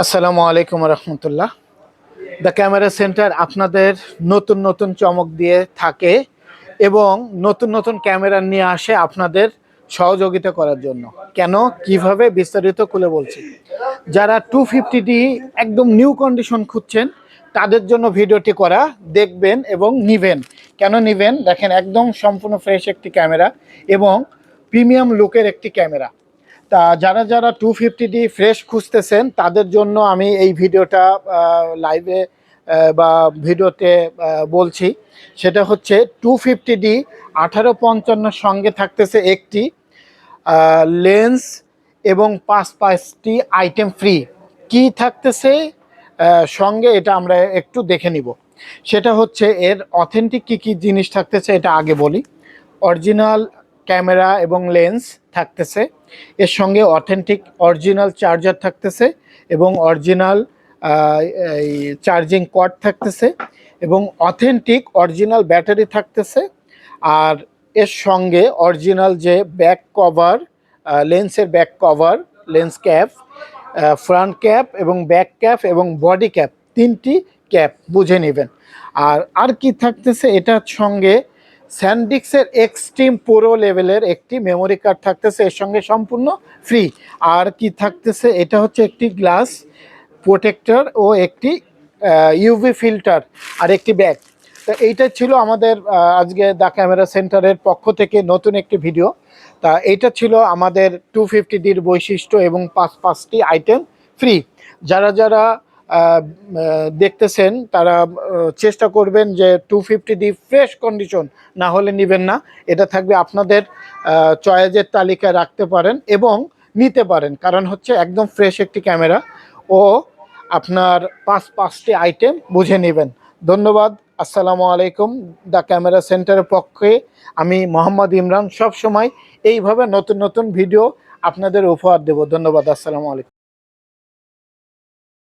আসসালামু আলাইকুম রহমতুল্লাহ। The camera centre আপনাদের নতুন নতুন চমক দিয়ে থাকে এবং নতুন নতুন ক্যামেরা নিয়ে আসে আপনাদের সহযোগিতা করার জন্য। কেন, কিভাবে, বিস্তারিত খুলে বলছি। যারা 250D একদম নিউ কন্ডিশন খুঁজছেন তাদের জন্য ভিডিওটি করা, দেখবেন এবং নিবেন। কেন নিবেন দেখেন, একদম সম্পূর্ণ ফ্রেশ একটি ক্যামেরা এবং প্রিমিয়াম লুকের একটি ক্যামেরা। তা যারা যারা 250D ফ্রেশ খুঁজতেছেন তাদের জন্য আমি এই ভিডিওটা লাইভে বা ভিডিওতে বলছি। সেটা হচ্ছে 250D 1855 সঙ্গে থাকতেছে একটি লেন্স এবং পাঁচটি আইটেম ফ্রি। কি থাকতেছে সঙ্গে, এটা আমরা একটু দেখে নিব। সেটা হচ্ছে এর অথেন্টিক কী কী জিনিস থাকতেছে এটা আগে বলি। অরিজিনাল ক্যামেরা এবং লেন্স থাকতেছে, এর সঙ্গে অথেন্টিক অরিজিনাল চার্জার থাকতেছে এবং অরিজিনাল এই চার্জিং কর্ড থাকতেছে এবং অথেন্টিক অরিজিনাল ব্যাটারি থাকতেছে। আর এর সঙ্গে অরিজিনাল যে ব্যাক কভার, লেন্সের back cover, lens cap, front cap এবং ব্যাক ক্যাপ এবং বডি ক্যাপ, তিনটি ক্যাপ বুঝে নেবেন। আর কি থাকতেছে এটার সঙ্গে, স্যান্ডিক্সের এক্সট্রিম প্রো লেভেলের একটি মেমোরি কার্ড থাকতেছে এর সঙ্গে সম্পূর্ণ ফ্রি। আর কি থাকতেছে, এটা হচ্ছে একটি গ্লাস প্রোটেক্টর ও একটি ইউভি ফিল্টার আর একটি ব্যাগ। তো এইটা ছিল আমাদের আজকে দ্য ক্যামেরা সেন্টারের পক্ষ থেকে নতুন একটি ভিডিও। তা এইটা ছিল আমাদের 250Dর বৈশিষ্ট্য এবং পাঁচটি আইটেম ফ্রি। যারা যারা দেখতেছেন তারা চেষ্টা করবেন যে 250D ফ্রেশ কন্ডিশন না হলে নেবেন না। এটা থাকবে আপনাদের চয়েসের তালিকায় রাখতে পারেন এবং নিতে পারেন, কারণ হচ্ছে একদম ফ্রেশ একটি ক্যামেরা ও আপনার পাঁচটি আইটেম বুঝে নেবেন। ধন্যবাদ। আসসালামু আলাইকুম। দ্য ক্যামেরা সেন্টারের পক্ষে আমি মোহাম্মদ ইমরান সব সময় এইভাবে নতুন নতুন ভিডিও আপনাদের উপহার দেব। ধন্যবাদ। আসসালামু আলাইকুম।